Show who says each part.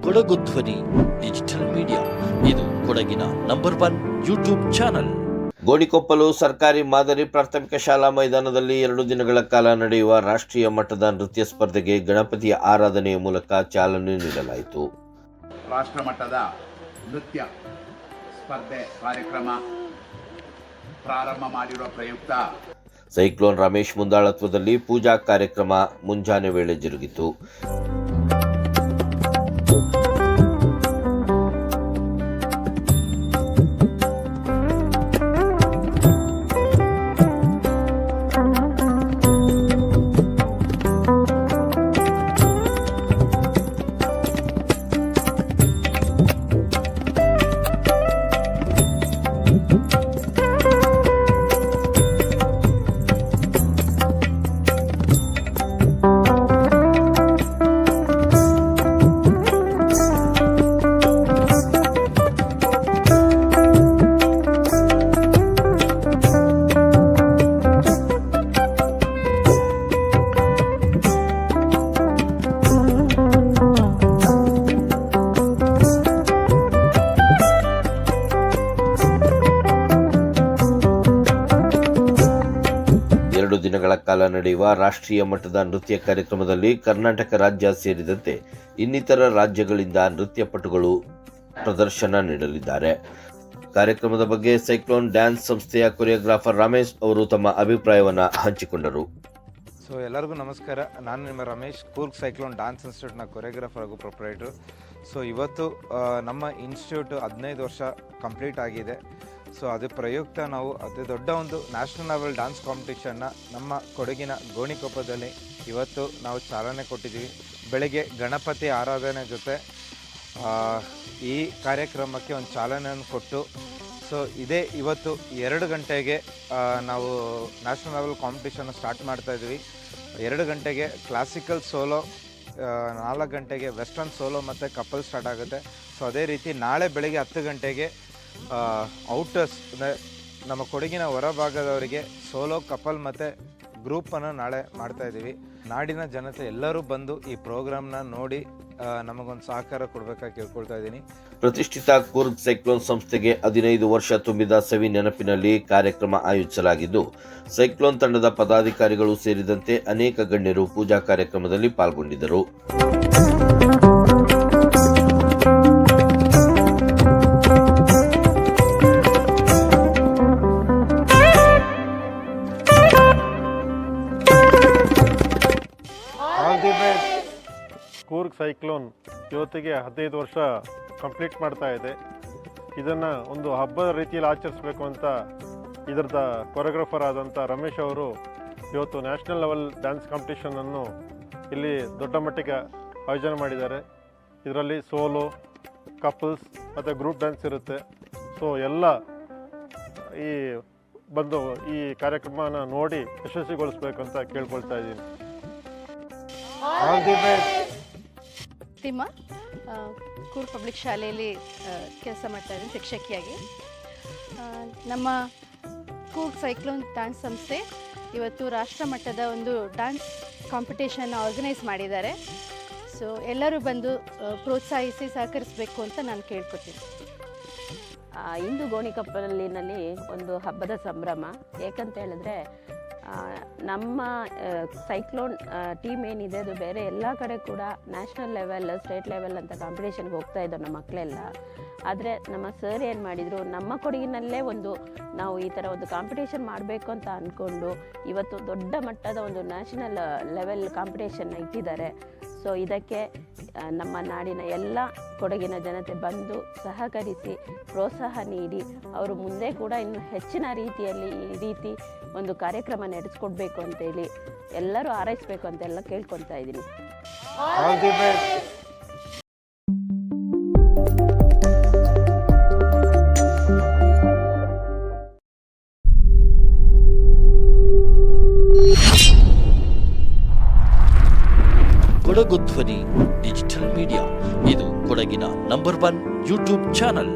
Speaker 1: ಕೊಡಗು ಧ್ವನಿ digital media, ಇದು ಕೊಡಗಿನ ನಂಬರ್ 1 ಯೂಟ್ಯೂಬ್ ಚಾನಲ್. ಗೋಣಿಕೊಪ್ಪಲು ಸರ್ಕಾರಿ ಮಾದರಿ ಪ್ರಾಥಮಿಕ ಶಾಲಾ ಮೈದಾನದಲ್ಲಿ 2 ದಿನಗಳ ಕಾಲ ನಡೆಯುವ ರಾಷ್ಟ್ರೀಯ ಮಟ್ಟದ ನೃತ್ಯ ಸ್ಪರ್ಧೆಗೆ ಗಣಪತಿಯ ಆರಾಧನೆಯ ಮೂಲಕ ಚಾಲನೆ ನೀಡಲಾಯಿತು.
Speaker 2: ರಾಷ್ಟ್ರ ಮಟ್ಟದ ನೃತ್ಯ ಸ್ಪರ್ಧೆ ಕಾರ್ಯಕ್ರಮ ಪ್ರಾರಂಭ ಮಾಡಿರುವ ಪ್ರಯುಕ್ತ
Speaker 1: ಸೈಕ್ಲೋನ್ ರಮೇಶ್ ಮುಂದಾಳತ್ವದಲ್ಲಿ ಪೂಜಾ ಕಾರ್ಯಕ್ರಮ ಮುಂಜಾನೆ ವೇಳೆ ಜರುಗಿತು. ದಿನಗಳ ಕಾಲ ನಡೆಯುವ ರಾಷ್ಟ್ರೀಯ ಮಟ್ಟದ ನೃತ್ಯ ಕಾರ್ಯಕ್ರಮದಲ್ಲಿ ಕರ್ನಾಟಕ ರಾಜ್ಯ ಸೇರಿದಂತೆ ಇನ್ನಿತರ ರಾಜ್ಯಗಳಿಂದ ನೃತ್ಯ ಪಟುಗಳು ಪ್ರದರ್ಶನ ನೀಡಲಿದ್ದಾರೆ. ಕಾರ್ಯಕ್ರಮದ ಬಗ್ಗೆ ಸೈಕ್ಲೋನ್ ಡ್ಯಾನ್ಸ್ ಸಂಸ್ಥೆಯ ಕೊರಿಯೋಗ್ರಾಫರ್ ರಮೇಶ್ ಅವರು ತಮ್ಮ ಅಭಿಪ್ರಾಯವನ್ನು ಹಂಚಿಕೊಂಡರು.
Speaker 3: ಎಲ್ಲರಿಗೂ ನಮಸ್ಕಾರ. ನಾನು ನಿಮ್ಮ ರಮೇಶ್, ಕೂರ್ಗ್ ಸೈಕ್ಲೋನ್ ಡ್ಯಾನ್ಸ್ ಇನ್ಸ್ಟಿಟ್ಯೂಟ್ನ ಕೊರಿಯೋಗ್ರಾಫರ್ ಹಾಗೂ ಪ್ರೊಪ್ರೈಟರ್. ಇವತ್ತು ನಮ್ಮ ಇನ್ಸ್ಟಿಟ್ಯೂಟ್ 15 ವರ್ಷ ಕಂಪ್ಲೀಟ್ ಆಗಿದೆ. ಅದೇ ಪ್ರಯುಕ್ತ ನಾವು ಅತಿ ದೊಡ್ಡ ಒಂದು ನ್ಯಾಷನಲ್ ಲೆವೆಲ್ ಡ್ಯಾನ್ಸ್ ಕಾಂಪಿಟೇಷನ್ನ ನಮ್ಮ ಕೊಡಗಿನ ಗೋಣಿಕೊಪ್ಪದಲ್ಲಿ ಇವತ್ತು ನಾವು ಚಾಲನೆ ಕೊಟ್ಟಿದ್ದೀವಿ. ಬೆಳಗ್ಗೆ ಗಣಪತಿ ಆರಾಧನೆ ಜೊತೆ ಈ ಕಾರ್ಯಕ್ರಮಕ್ಕೆ ಒಂದು ಚಾಲನೆಯನ್ನು ಕೊಟ್ಟು ಇದೇ ಇವತ್ತು 2 ಗಂಟೆಗೆ ನಾವು ನ್ಯಾಷನಲ್ ಲೆವೆಲ್ ಕಾಂಪಿಟೇಷನ್ ಸ್ಟಾರ್ಟ್ ಮಾಡ್ತಾಯಿದ್ವಿ. 2 ಗಂಟೆಗೆ ಕ್ಲಾಸಿಕಲ್ ಸೋಲೋ, 4 ಗಂಟೆಗೆ ವೆಸ್ಟರ್ನ್ ಸೋಲೋ ಮತ್ತು ಕಪಲ್ ಸ್ಟಾರ್ಟ್ ಆಗುತ್ತೆ. ಅದೇ ರೀತಿ ನಾಳೆ ಬೆಳಗ್ಗೆ 10 ಗಂಟೆಗೆ ಔಟರ್ಸ್ ಅಂದರೆ ನಮ್ಮ ಕೊಡಗಿನ ಹೊರಭಾಗದವರಿಗೆ ಸೋಲೋ, ಕಪಲ್ ಮತ್ತು ಗ್ರೂಪನ್ನು ನಾಳೆ ಮಾಡ್ತಾಯಿದ್ದೀವಿ. ನಾಡಿನ ಜನತೆ ಎಲ್ಲರೂ ಬಂದು ಈ ಪ್ರೋಗ್ರಾಮ್ನ ನೋಡಿ ನಮಗೊಂದು ಸಹಕಾರ ಕೊಡಬೇಕಾಗಿ ಕೇಳ್ಕೊಳ್ತಾ ಇದ್ದೀನಿ.
Speaker 1: ಪ್ರತಿಷ್ಠಿತ ಕೂರ್ಗ್ ಸೈಕ್ಲೋನ್ ಸಂಸ್ಥೆಗೆ 15 ವರ್ಷ ತುಂಬಿದ ಸವಿ ನೆನಪಿನಲ್ಲಿ ಕಾರ್ಯಕ್ರಮ ಆಯೋಜಿಸಲಾಗಿದ್ದು, ಸೈಕ್ಲೋನ್ ತಂಡದ ಪದಾಧಿಕಾರಿಗಳು ಸೇರಿದಂತೆ ಅನೇಕ ಗಣ್ಯರು ಪೂಜಾ ಕಾರ್ಯಕ್ರಮದಲ್ಲಿ ಪಾಲ್ಗೊಂಡಿದ್ದರು.
Speaker 4: ಕೂರ್ಗ್ ಸೈಕ್ಲೋನ್ ಇವತ್ತಿಗೆ 15 ವರ್ಷ ಕಂಪ್ಲೀಟ್ ಮಾಡ್ತಾ ಇದೆ. ಇದನ್ನು ಒಂದು ಹಬ್ಬದ ರೀತಿಯಲ್ಲಿ ಆಚರಿಸಬೇಕು ಅಂತ ಇದರದ ಕೊರಿಯೋಗ್ರಾಫರ್ ಆದಂಥ ರಮೇಶ್ ಅವರು ಇವತ್ತು ನ್ಯಾಷನಲ್ ಲೆವೆಲ್ ಡ್ಯಾನ್ಸ್ ಕಾಂಪಿಟೇಷನನ್ನು ಇಲ್ಲಿ ದೊಡ್ಡ ಮಟ್ಟಿಗೆ ಆಯೋಜನೆ ಮಾಡಿದ್ದಾರೆ. ಇದರಲ್ಲಿ ಸೋಲೋ, ಕಪಲ್ಸ್ ಮತ್ತು ಗ್ರೂಪ್ ಡ್ಯಾನ್ಸ್ ಇರುತ್ತೆ. ಎಲ್ಲ ಈ ಬಂದು ಈ ಕಾರ್ಯಕ್ರಮನ ನೋಡಿ ಯಶಸ್ವಿಗೊಳಿಸ್ಬೇಕಂತ ಕೇಳ್ಕೊಳ್ತಾ ಇದ್ದೀನಿ.
Speaker 5: ತಿಮ್ಮ ಕೂರ್ಗ್ ಪಬ್ಲಿಕ್ ಶಾಲೆಯಲ್ಲಿ ಕೆಲಸ ಮಾಡ್ತಾಯಿದ್ದೀನಿ ಶಿಕ್ಷಕಿಯಾಗಿ. ನಮ್ಮ ಕೂರ್ಗ್ ಸೈಕ್ಲೋನ್ ಡ್ಯಾನ್ಸ್ ಸಂಸ್ಥೆ ಇವತ್ತು ರಾಷ್ಟ್ರ ಮಟ್ಟದ ಒಂದು ಡ್ಯಾನ್ಸ್ ಕಾಂಪಿಟೇಷನ್ ಆರ್ಗನೈಸ್ ಮಾಡಿದ್ದಾರೆ. ಎಲ್ಲರೂ ಬಂದು ಪ್ರೋತ್ಸಾಹಿಸಿ ಸಹಕರಿಸಬೇಕು ಅಂತ ನಾನು ಕೇಳ್ಕೊತೀನಿ.
Speaker 6: ಇಂದು ಗೋಣಿಕೊಪ್ಪಲಿನಲ್ಲಿ ಒಂದು ಹಬ್ಬದ ಸಂಭ್ರಮ. ಏಕಂತ ಹೇಳಿದ್ರೆ ನಮ್ಮ ಸೈಕ್ಲೋನ್ ಟೀಮ್ ಏನಿದೆ ಅದು ಬೇರೆ ಎಲ್ಲ ಕಡೆ ಕೂಡ ನ್ಯಾಷನಲ್ ಲೆವೆಲ್, ಸ್ಟೇಟ್ ಲೆವೆಲ್ ಅಂತ ಕಾಂಪಿಟೇಷನ್ಗೆ ಹೋಗ್ತಾ ಇದ್ದೋ ನಮ್ಮ ಮಕ್ಕಳೆಲ್ಲ. ಆದರೆ ನಮ್ಮ ಸರ್ ಏನು ಮಾಡಿದರು, ನಮ್ಮ ಕೊಡಗಿನಲ್ಲೇ ನಾವು ಈ ಥರ ಒಂದು ಕಾಂಪಿಟೇಷನ್ ಮಾಡಬೇಕು ಅಂತ ಅಂದ್ಕೊಂಡು ಇವತ್ತು ದೊಡ್ಡ ಮಟ್ಟದ ಒಂದು ನ್ಯಾಷನಲ್ ಲೆವೆಲ್ ಕಾಂಪಿಟೇಷನ್ನ ಇಟ್ಟಿದ್ದಾರೆ. ಇದಕ್ಕೆ ನಮ್ಮ ನಾಡಿನ ಎಲ್ಲ ಕೊಡಗಿನ ಜನತೆ ಬಂದು ಸಹಕರಿಸಿ ಪ್ರೋತ್ಸಾಹ ನೀಡಿ ಅವರು ಮುಂದೆ ಕೂಡ ಇನ್ನು ಹೆಚ್ಚಿನ ರೀತಿಯಲ್ಲಿ ಈ ರೀತಿ ಒಂದು ಕಾರ್ಯಕ್ರಮ ನಡೆಸ್ಕೊಡ್ಬೇಕು ಅಂತೇಳಿ ಎಲ್ಲರೂ ಹಾರೈಸಬೇಕು ಅಂತೆಲ್ಲ ಕೇಳ್ಕೊತಾ ಇದ್ದೀನಿ.
Speaker 1: ಕೊಡಗು ಧ್ವನಿ ಡಿಜಿಟಲ್ ಮೀಡಿಯಾ, ಇದು ಕೊಡಗಿನ ನಂಬರ್ 1 ಯೂಟ್ಯೂಬ್ ಚಾನಲ್.